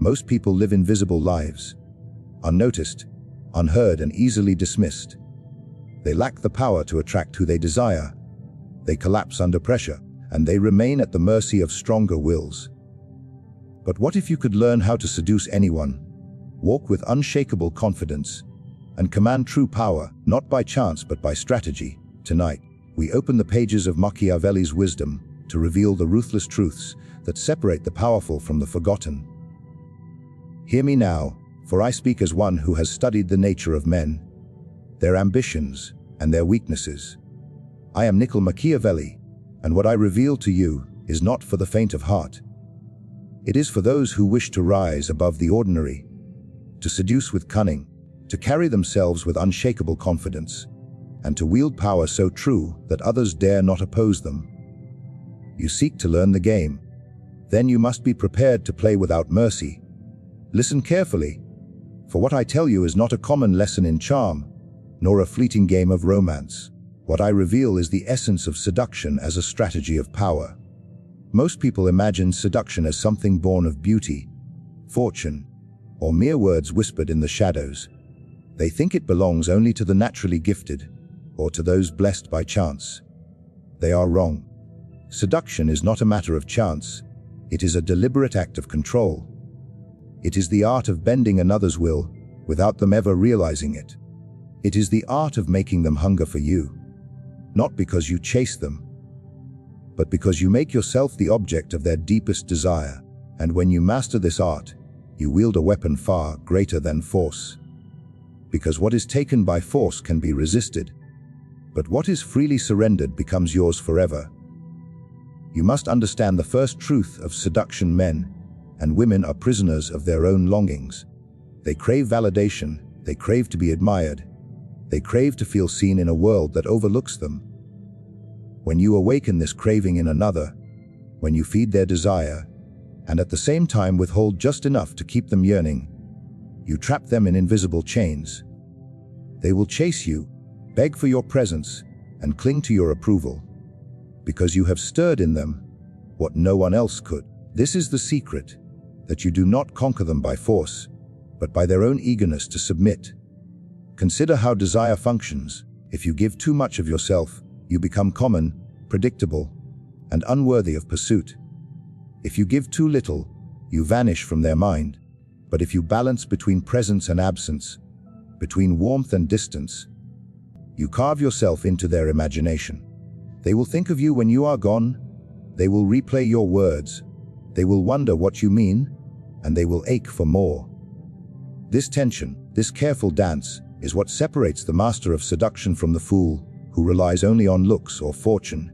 Most people live invisible lives, unnoticed, unheard, and easily dismissed. They lack the power to attract who they desire. They collapse under pressure, and they remain at the mercy of stronger wills. But what if you could learn how to seduce anyone, walk with unshakable confidence, and command true power, not by chance but by strategy? Tonight, we open the pages of Machiavelli's wisdom to reveal the ruthless truths that separate the powerful from the forgotten. Hear me now, for I speak as one who has studied the nature of men, their ambitions, and their weaknesses. I am Niccolò Machiavelli, and what I reveal to you is not for the faint of heart. It is for those who wish to rise above the ordinary, to seduce with cunning, to carry themselves with unshakable confidence, and to wield power so true that others dare not oppose them. You seek to learn the game. Then you must be prepared to play without mercy. Listen carefully, for what I tell you is not a common lesson in charm, nor a fleeting game of romance. What I reveal is the essence of seduction as a strategy of power. Most people imagine seduction as something born of beauty, fortune, or mere words whispered in the shadows. They think it belongs only to the naturally gifted, or to those blessed by chance. They are wrong. Seduction is not a matter of chance. It is a deliberate act of control. It is the art of bending another's will without them ever realizing it. It is the art of making them hunger for you, not because you chase them, but because you make yourself the object of their deepest desire. And when you master this art, you wield a weapon far greater than force. Because what is taken by force can be resisted, but what is freely surrendered becomes yours forever. You must understand the first truth of seduction. Men and women are prisoners of their own longings. They crave validation, they crave to be admired, they crave to feel seen in a world that overlooks them. When you awaken this craving in another, when you feed their desire, and at the same time withhold just enough to keep them yearning, you trap them in invisible chains. They will chase you, beg for your presence, and cling to your approval, because you have stirred in them what no one else could. This is the secret, that you do not conquer them by force, but by their own eagerness to submit. Consider how desire functions. If you give too much of yourself, you become common, predictable, and unworthy of pursuit. If you give too little, you vanish from their mind. But if you balance between presence and absence, between warmth and distance, you carve yourself into their imagination. They will think of you when you are gone. They will replay your words. They will wonder what you mean, and they will ache for more. This tension, this careful dance, is what separates the master of seduction from the fool who relies only on looks or fortune.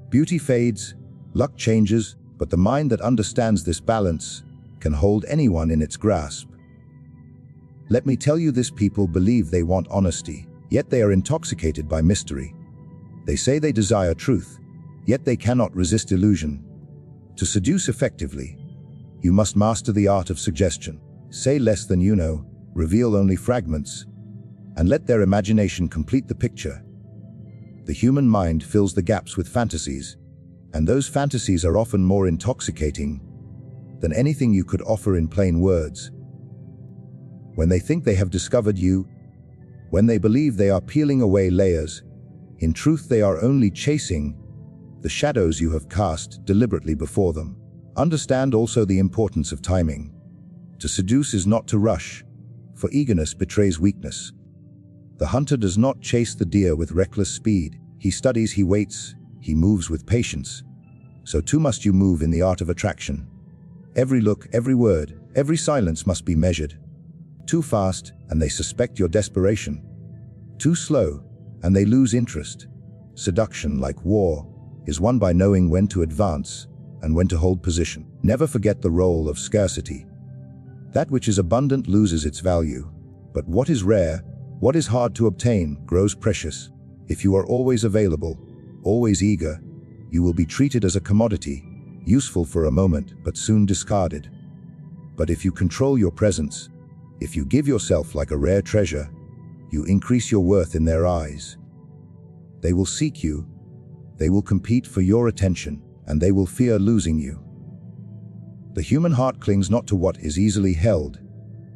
Beauty fades, luck changes, but the mind that understands this balance can hold anyone in its grasp. Let me tell you this: people believe they want honesty, yet they are intoxicated by mystery. They say they desire truth, yet they cannot resist illusion. To seduce effectively, you must master the art of suggestion. Say less than you know, reveal only fragments, and let their imagination complete the picture. The human mind fills the gaps with fantasies, and those fantasies are often more intoxicating than anything you could offer in plain words. When they think they have discovered you, when they believe they are peeling away layers, in truth they are only chasing the shadows you have cast deliberately before them. Understand also the importance of timing. To seduce is not to rush, for eagerness betrays weakness. The hunter does not chase the deer with reckless speed. He studies, he waits, he moves with patience. So too must you move in the art of attraction. Every look, every word, every silence must be measured. Too fast, and they suspect your desperation. Too slow, and they lose interest. Seduction, like war, is won by knowing when to advance and when to hold position. Never forget the role of scarcity. That which is abundant loses its value, but what is rare, what is hard to obtain, grows precious. If you are always available, always eager, you will be treated as a commodity, useful for a moment, but soon discarded. But if you control your presence, if you give yourself like a rare treasure, you increase your worth in their eyes. They will seek you, they will compete for your attention, and they will fear losing you. The human heart clings not to what is easily held,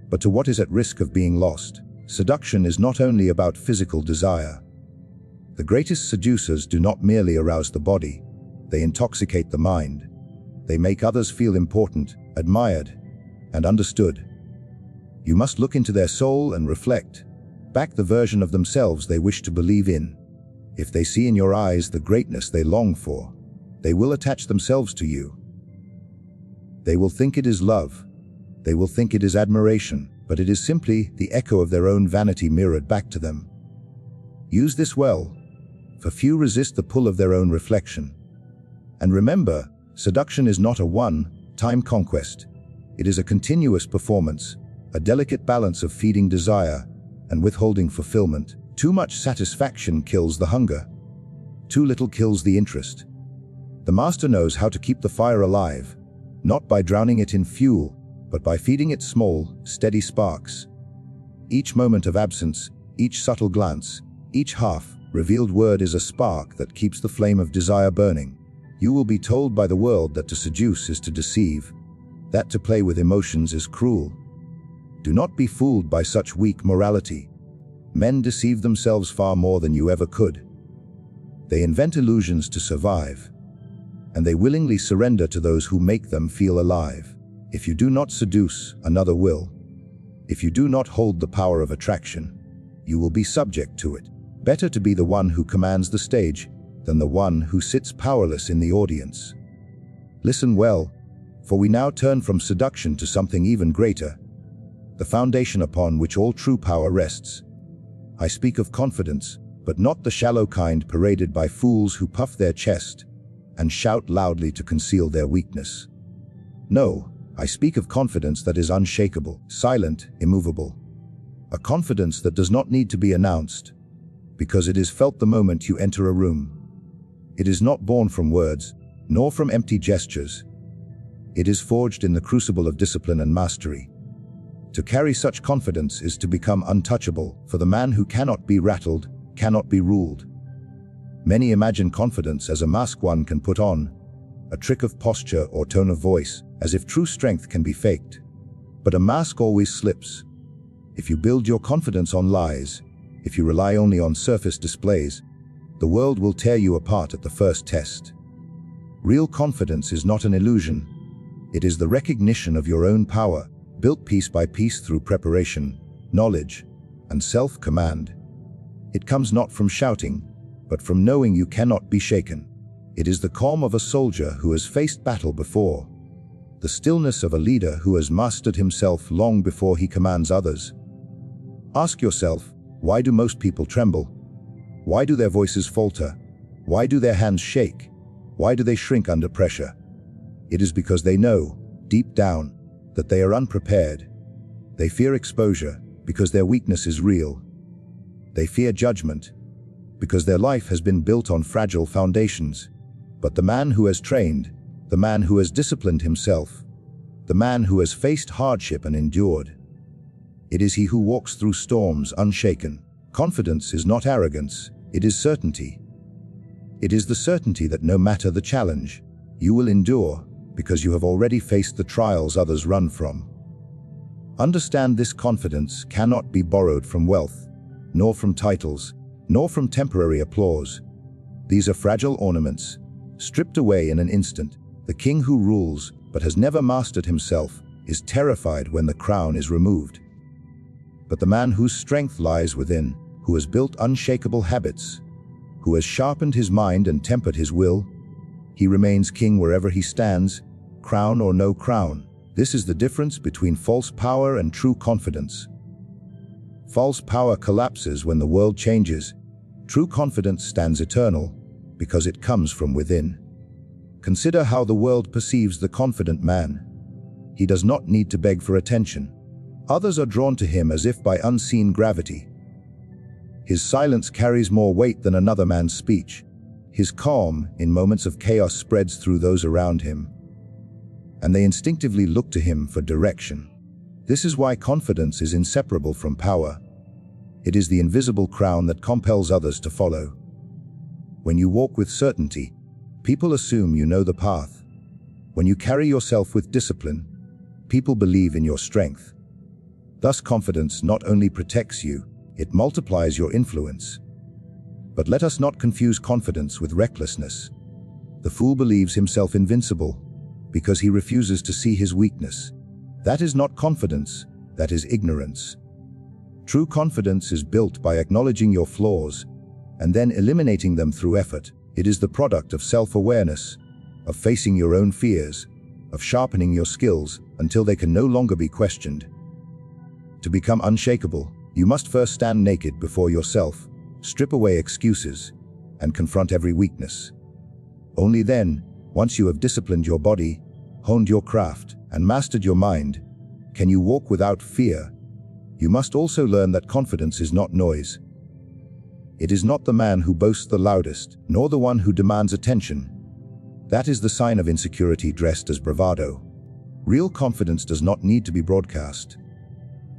but to what is at risk of being lost. Seduction is not only about physical desire. The greatest seducers do not merely arouse the body, they intoxicate the mind. They make others feel important, admired, and understood. You must look into their soul and reflect back the version of themselves they wish to believe in. If they see in your eyes the greatness they long for, they will attach themselves to you. They will think it is love. They will think it is admiration, but it is simply the echo of their own vanity mirrored back to them. Use this well, for few resist the pull of their own reflection. And remember, seduction is not a one-time conquest. It is a continuous performance, a delicate balance of feeding desire and withholding fulfillment. Too much satisfaction kills the hunger. Too little kills the interest. The master knows how to keep the fire alive, not by drowning it in fuel, but by feeding it small, steady sparks. Each moment of absence, each subtle glance, each half-revealed word is a spark that keeps the flame of desire burning. You will be told by the world that to seduce is to deceive, that to play with emotions is cruel. Do not be fooled by such weak morality. Men deceive themselves far more than you ever could. They invent illusions to survive, and they willingly surrender to those who make them feel alive. If you do not seduce, another will. If you do not hold the power of attraction, you will be subject to it. Better to be the one who commands the stage than the one who sits powerless in the audience. Listen well, for we now turn from seduction to something even greater, the foundation upon which all true power rests. I speak of confidence, but not the shallow kind paraded by fools who puff their chest and shout loudly to conceal their weakness. No, I speak of confidence that is unshakable, silent, immovable. A confidence that does not need to be announced, because it is felt the moment you enter a room. It is not born from words, nor from empty gestures. It is forged in the crucible of discipline and mastery. To carry such confidence is to become untouchable, for the man who cannot be rattled cannot be ruled. Many imagine confidence as a mask one can put on, a trick of posture or tone of voice, as if true strength can be faked. But a mask always slips. If you build your confidence on lies, if you rely only on surface displays, the world will tear you apart at the first test. Real confidence is not an illusion. It is the recognition of your own power, built piece by piece through preparation, knowledge, and self-command. It comes not from shouting, but from knowing you cannot be shaken. It is the calm of a soldier who has faced battle before, the stillness of a leader who has mastered himself long before he commands others. Ask yourself, why do most people tremble? Why do their voices falter? Why do their hands shake? Why do they shrink under pressure? It is because they know, deep down, that they are unprepared. They fear exposure because their weakness is real. They fear judgment because their life has been built on fragile foundations. But the man who has trained, the man who has disciplined himself, the man who has faced hardship and endured, it is he who walks through storms unshaken. Confidence is not arrogance, it is certainty. It is the certainty that no matter the challenge, you will endure because you have already faced the trials others run from. Understand this: confidence cannot be borrowed from wealth, nor from titles, nor from temporary applause. These are fragile ornaments, stripped away in an instant. The king who rules but has never mastered himself is terrified when the crown is removed. But the man whose strength lies within, who has built unshakable habits, who has sharpened his mind and tempered his will, he remains king wherever he stands, crown or no crown. This is the difference between false power and true confidence. False power collapses when the world changes. True confidence stands eternal because it comes from within. Consider how the world perceives the confident man. He does not need to beg for attention. Others are drawn to him as if by unseen gravity. His silence carries more weight than another man's speech. His calm, in moments of chaos, spreads through those around him, and they instinctively look to him for direction. This is why confidence is inseparable from power. It is the invisible crown that compels others to follow. When you walk with certainty, people assume you know the path. When you carry yourself with discipline, people believe in your strength. Thus, confidence not only protects you, it multiplies your influence. But let us not confuse confidence with recklessness. The fool believes himself invincible because he refuses to see his weakness. That is not confidence, that is ignorance. True confidence is built by acknowledging your flaws and then eliminating them through effort. It is the product of self-awareness, of facing your own fears, of sharpening your skills until they can no longer be questioned. To become unshakable, you must first stand naked before yourself, strip away excuses, and confront every weakness. Only then, once you have disciplined your body, honed your craft, and mastered your mind, can you walk without fear. You must also learn that confidence is not noise. It is not the man who boasts the loudest, nor the one who demands attention. That is the sign of insecurity dressed as bravado. Real confidence does not need to be broadcast.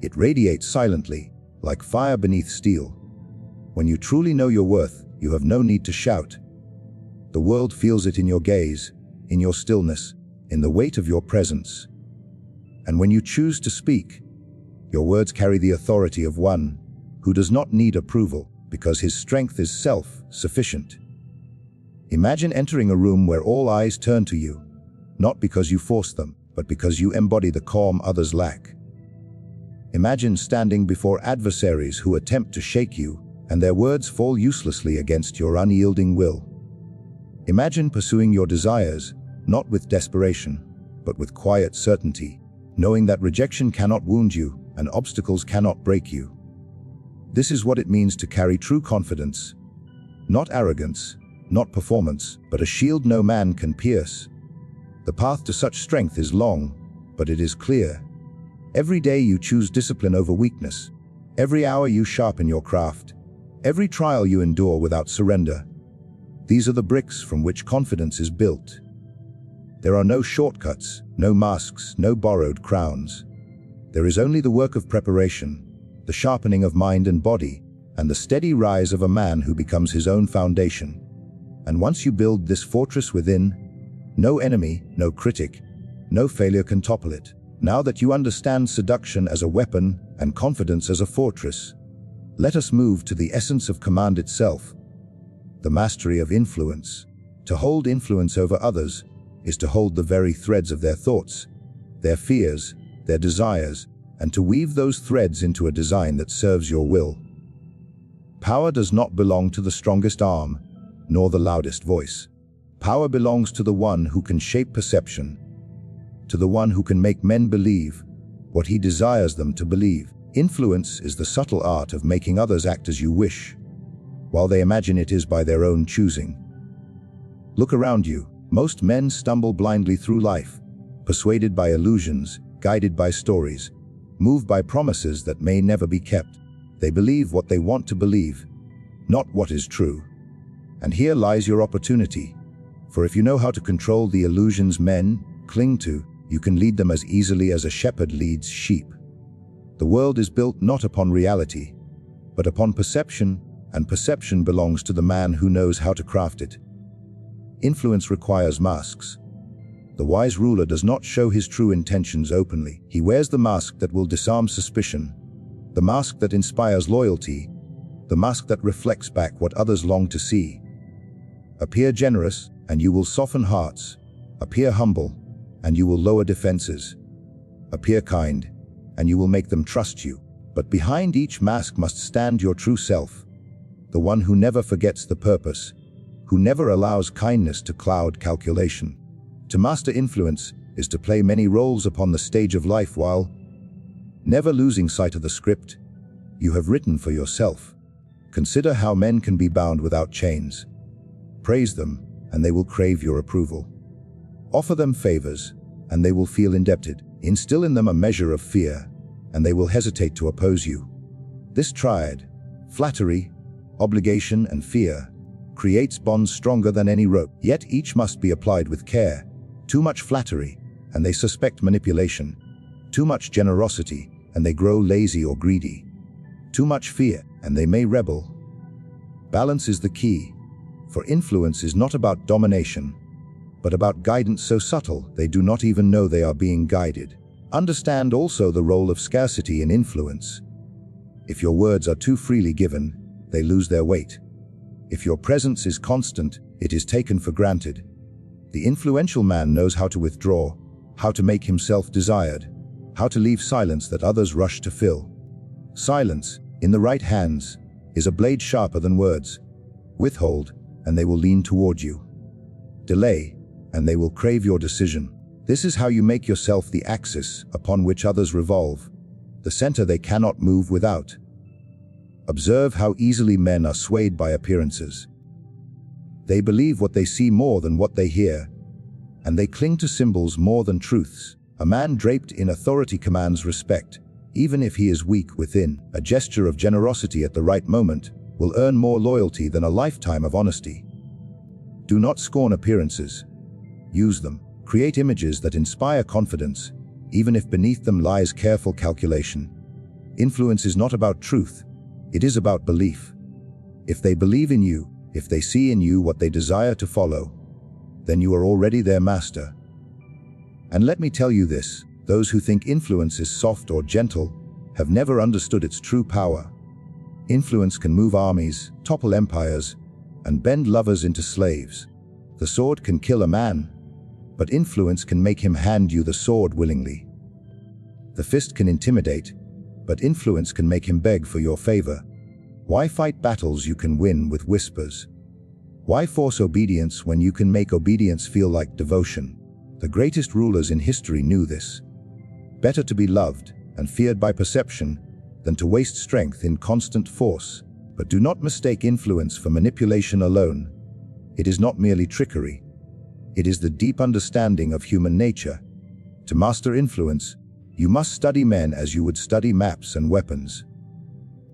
It radiates silently, like fire beneath steel. When you truly know your worth, you have no need to shout. The world feels it in your gaze, in your stillness, in the weight of your presence. And when you choose to speak, your words carry the authority of one who does not need approval because his strength is self-sufficient. Imagine entering a room where all eyes turn to you, not because you force them, but because you embody the calm others lack. Imagine standing before adversaries who attempt to shake you, and their words fall uselessly against your unyielding will. Imagine pursuing your desires, not with desperation, but with quiet certainty, knowing that rejection cannot wound you and obstacles cannot break you. This is what it means to carry true confidence. Not arrogance, not performance, but a shield no man can pierce. The path to such strength is long, but it is clear. Every day you choose discipline over weakness. Every hour you sharpen your craft. Every trial you endure without surrender. These are the bricks from which confidence is built. There are no shortcuts, no masks, no borrowed crowns. There is only the work of preparation, the sharpening of mind and body, and the steady rise of a man who becomes his own foundation. And once you build this fortress within, no enemy, no critic, no failure can topple it. Now that you understand seduction as a weapon and confidence as a fortress, let us move to the essence of command itself, the mastery of influence. To hold influence over others is to hold the very threads of their thoughts, their fears, their desires, and to weave those threads into a design that serves your will. Power does not belong to the strongest arm, nor the loudest voice. Power belongs to the one who can shape perception, to the one who can make men believe what he desires them to believe. Influence is the subtle art of making others act as you wish, while they imagine it is by their own choosing. Look around you. Most men stumble blindly through life, persuaded by illusions, guided by stories, moved by promises that may never be kept. They believe what they want to believe, not what is true. And here lies your opportunity. For if you know how to control the illusions men cling to, you can lead them as easily as a shepherd leads sheep. The world is built not upon reality, but upon perception, and perception belongs to the man who knows how to craft it. Influence requires masks. The wise ruler does not show his true intentions openly. He wears the mask that will disarm suspicion, the mask that inspires loyalty, the mask that reflects back what others long to see. Appear generous, and you will soften hearts. Appear humble, and you will lower defenses. Appear kind, and you will make them trust you. But behind each mask must stand your true self, the one who never forgets the purpose, who never allows kindness to cloud calculation. To master influence is to play many roles upon the stage of life while never losing sight of the script you have written for yourself. Consider how men can be bound without chains. Praise them, and they will crave your approval. Offer them favors, and they will feel indebted. Instill in them a measure of fear, and they will hesitate to oppose you. This triad, flattery, obligation, and fear, creates bonds stronger than any rope. Yet each must be applied with care. Too much flattery, and they suspect manipulation. Too much generosity, and they grow lazy or greedy. Too much fear, and they may rebel. Balance is the key, for influence is not about domination, but about guidance so subtle they do not even know they are being guided. Understand also the role of scarcity in influence. If your words are too freely given, they lose their weight. If your presence is constant, it is taken for granted. The influential man knows how to withdraw, how to make himself desired, how to leave silence that others rush to fill. Silence, in the right hands, is a blade sharper than words. Withhold, and they will lean toward you. Delay, and they will crave your decision. This is how you make yourself the axis upon which others revolve, the center they cannot move without. Observe how easily men are swayed by appearances. They believe what they see more than what they hear, and they cling to symbols more than truths. A man draped in authority commands respect, even if he is weak within. A gesture of generosity at the right moment will earn more loyalty than a lifetime of honesty. Do not scorn appearances. Use them. Create images that inspire confidence, even if beneath them lies careful calculation. Influence is not about truth. It is about belief. If they believe in you, if they see in you what they desire to follow, then you are already their master. And let me tell you this, those who think influence is soft or gentle have never understood its true power. Influence can move armies, topple empires, and bend lovers into slaves. The sword can kill a man, but influence can make him hand you the sword willingly. The fist can intimidate, but influence can make him beg for your favor. Why fight battles you can win with whispers? Why force obedience when you can make obedience feel like devotion? The greatest rulers in history knew this. Better to be loved and feared by perception than to waste strength in constant force. But do not mistake influence for manipulation alone. It is not merely trickery. It is the deep understanding of human nature. To master influence, you must study men as you would study maps and weapons.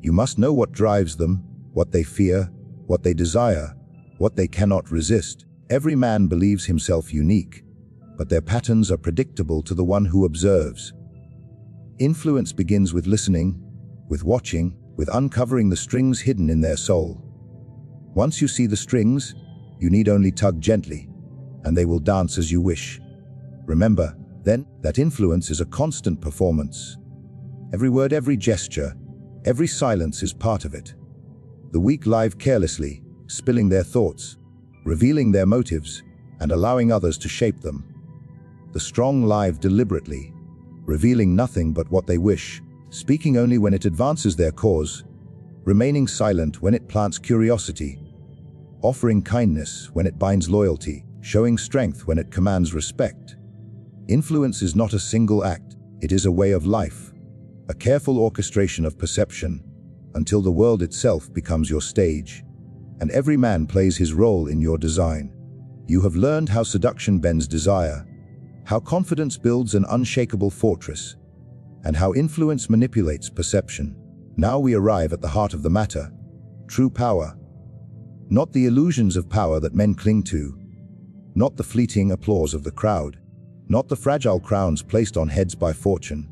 You must know what drives them, what they fear, what they desire, what they cannot resist. Every man believes himself unique, but their patterns are predictable to the one who observes. Influence begins with listening, with watching, with uncovering the strings hidden in their soul. Once you see the strings, you need only tug gently, and they will dance as you wish. Remember, then, that influence is a constant performance. Every word, every gesture, every silence is part of it. The weak lie carelessly, spilling their thoughts, revealing their motives, and allowing others to shape them. The strong lie deliberately, revealing nothing but what they wish, speaking only when it advances their cause, remaining silent when it plants curiosity, offering kindness when it binds loyalty, showing strength when it commands respect. Influence is not a single act, it is a way of life, a careful orchestration of perception, until the world itself becomes your stage, and every man plays his role in your design. You have learned how seduction bends desire, how confidence builds an unshakable fortress, and how influence manipulates perception. Now we arrive at the heart of the matter, true power. Not the illusions of power that men cling to, not the fleeting applause of the crowd, not the fragile crowns placed on heads by fortune.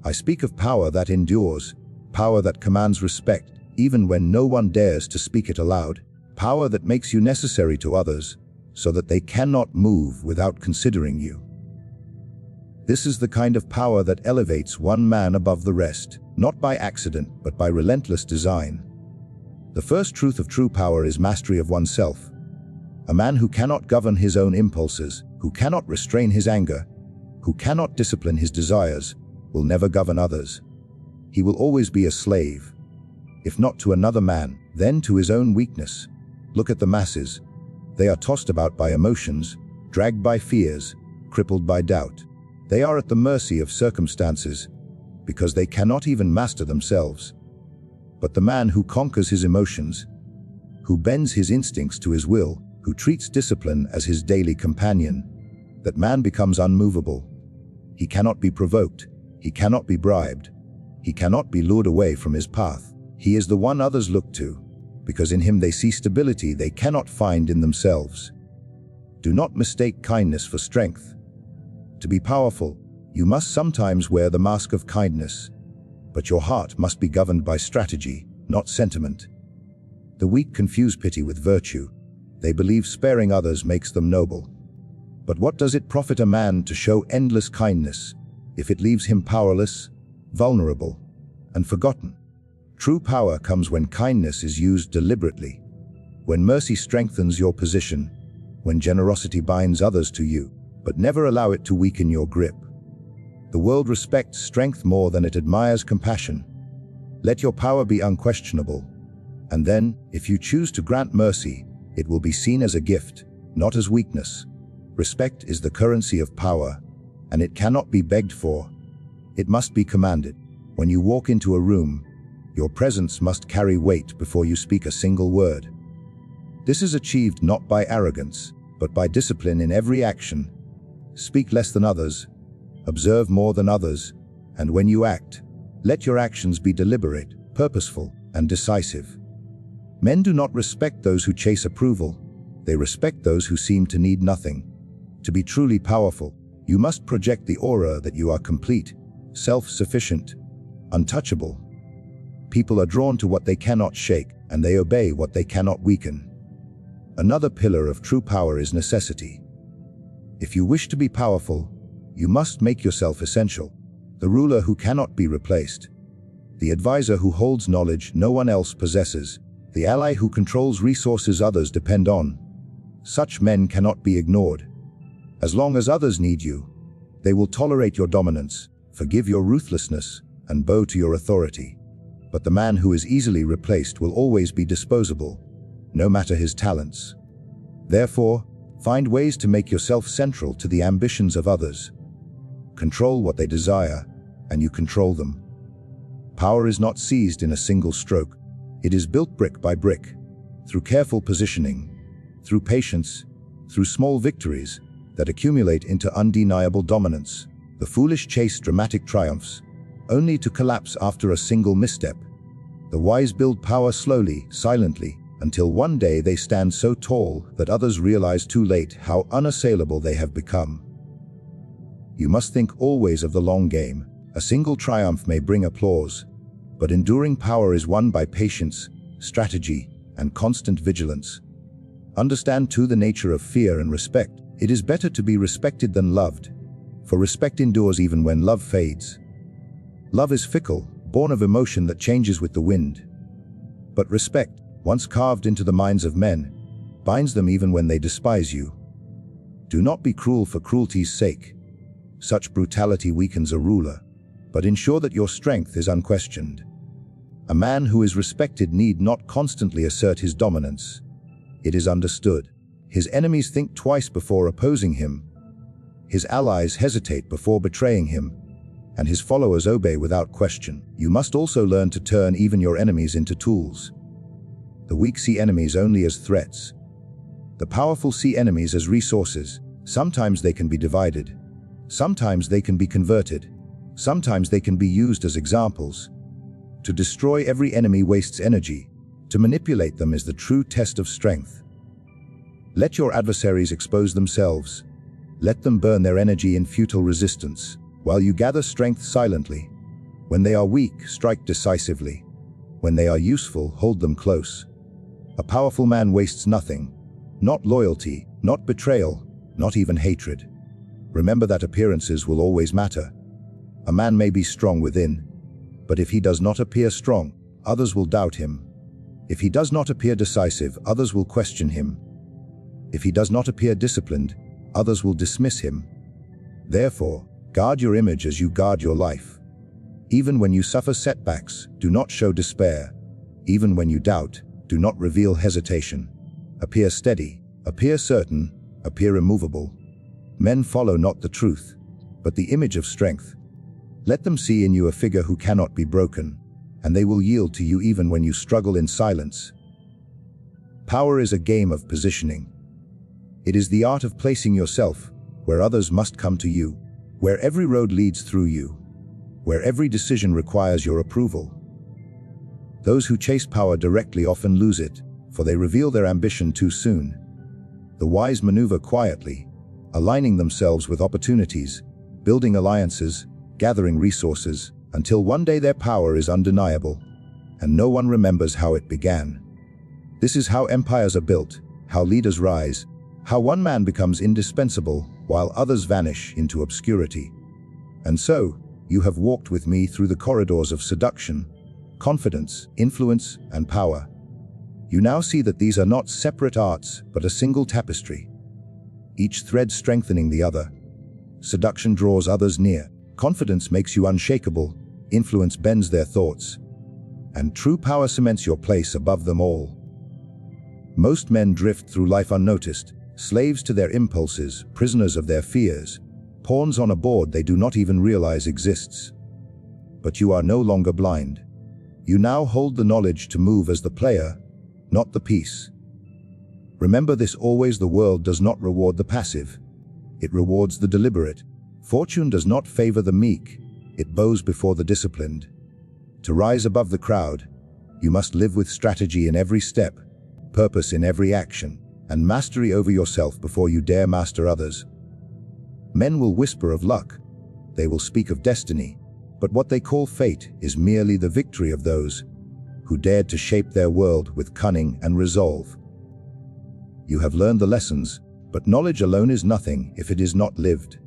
I speak of power that endures, power that commands respect, even when no one dares to speak it aloud, power that makes you necessary to others, so that they cannot move without considering you. This is the kind of power that elevates one man above the rest, not by accident, but by relentless design. The first truth of true power is mastery of oneself. A man who cannot govern his own impulses, who cannot restrain his anger, who cannot discipline his desires, will never govern others. He will always be a slave, if not to another man, then to his own weakness. Look at the masses. They are tossed about by emotions, dragged by fears, crippled by doubt. They are at the mercy of circumstances, because they cannot even master themselves. But the man who conquers his emotions, who bends his instincts to his will, who treats discipline as his daily companion, that man becomes unmovable. He cannot be provoked, he cannot be bribed, he cannot be lured away from his path. He is the one others look to, because in him they see stability they cannot find in themselves. Do not mistake kindness for strength. To be powerful, you must sometimes wear the mask of kindness, but your heart must be governed by strategy, not sentiment. The weak confuse pity with virtue. They believe sparing others makes them noble. But what does it profit a man to show endless kindness if it leaves him powerless, vulnerable, and forgotten? True power comes when kindness is used deliberately, when mercy strengthens your position, when generosity binds others to you, but never allow it to weaken your grip. The world respects strength more than it admires compassion. Let your power be unquestionable, and then, if you choose to grant mercy, it will be seen as a gift, not as weakness. Respect is the currency of power, and it cannot be begged for. It must be commanded. When you walk into a room, your presence must carry weight before you speak a single word. This is achieved not by arrogance, but by discipline in every action. Speak less than others, observe more than others, and when you act, let your actions be deliberate, purposeful, and decisive. Men do not respect those who chase approval. They respect those who seem to need nothing. To be truly powerful, you must project the aura that you are complete, self-sufficient, untouchable. People are drawn to what they cannot shake, and they obey what they cannot weaken. Another pillar of true power is necessity. If you wish to be powerful, you must make yourself essential, the ruler who cannot be replaced, the advisor who holds knowledge no one else possesses, the ally who controls resources others depend on. Such men cannot be ignored. As long as others need you, they will tolerate your dominance, forgive your ruthlessness, and bow to your authority. But the man who is easily replaced will always be disposable, no matter his talents. Therefore, find ways to make yourself central to the ambitions of others. Control what they desire, and you control them. Power is not seized in a single stroke. It is built brick by brick, through careful positioning, through patience, through small victories that accumulate into undeniable dominance. The foolish chase dramatic triumphs, only to collapse after a single misstep. The wise build power slowly, silently, until one day they stand so tall that others realize too late how unassailable they have become. You must think always of the long game. A single triumph may bring applause, but enduring power is won by patience, strategy, and constant vigilance. Understand too the nature of fear and respect. It is better to be respected than loved, for respect endures even when love fades. Love is fickle, born of emotion that changes with the wind. But respect, once carved into the minds of men, binds them even when they despise you. Do not be cruel for cruelty's sake. Such brutality weakens a ruler, but ensure that your strength is unquestioned. A man who is respected need not constantly assert his dominance. It is understood. His enemies think twice before opposing him. His allies hesitate before betraying him, and his followers obey without question. You must also learn to turn even your enemies into tools. The weak see enemies only as threats. The powerful see enemies as resources. Sometimes they can be divided. Sometimes they can be converted. Sometimes they can be used as examples. To destroy every enemy wastes energy. To manipulate them is the true test of strength. Let your adversaries expose themselves. Let them burn their energy in futile resistance, while you gather strength silently. When they are weak, strike decisively. When they are useful, hold them close. A powerful man wastes nothing. Not loyalty, not betrayal, not even hatred. Remember that appearances will always matter. A man may be strong within, but if he does not appear strong, others will doubt him. If he does not appear decisive, others will question him. If he does not appear disciplined, others will dismiss him. Therefore, guard your image as you guard your life. Even when you suffer setbacks, do not show despair. Even when you doubt, do not reveal hesitation. Appear steady, appear certain, appear immovable. Men follow not the truth, but the image of strength. Let them see in you a figure who cannot be broken, and they will yield to you even when you struggle in silence. Power is a game of positioning. It is the art of placing yourself where others must come to you, where every road leads through you, where every decision requires your approval. Those who chase power directly often lose it, for they reveal their ambition too soon. The wise maneuver quietly, aligning themselves with opportunities, building alliances, gathering resources, until one day their power is undeniable, and no one remembers how it began. This is how empires are built, how leaders rise, how one man becomes indispensable, while others vanish into obscurity. And so, you have walked with me through the corridors of seduction, confidence, influence, and power. You now see that these are not separate arts, but a single tapestry, each thread strengthening the other. Seduction draws others near, confidence makes you unshakable, influence bends their thoughts, and true power cements your place above them all. Most men drift through life unnoticed, slaves to their impulses, prisoners of their fears, pawns on a board they do not even realize exists. But you are no longer blind. You now hold the knowledge to move as the player, not the piece. Remember this always: the world does not reward the passive. It rewards the deliberate. Fortune does not favor the meek. It bows before the disciplined. To rise above the crowd, you must live with strategy in every step, purpose in every action, and mastery over yourself before you dare master others. Men will whisper of luck. They will speak of destiny. But what they call fate is merely the victory of those who dared to shape their world with cunning and resolve. You have learned the lessons, but knowledge alone is nothing if it is not lived.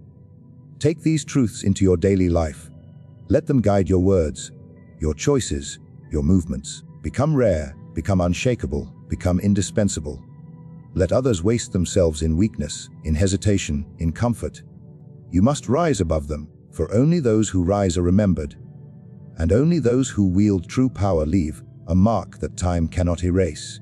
Take these truths into your daily life. Let them guide your words, your choices, your movements. Become rare, become unshakable, become indispensable. Let others waste themselves in weakness, in hesitation, in comfort. You must rise above them, for only those who rise are remembered, and only those who wield true power leave a mark that time cannot erase.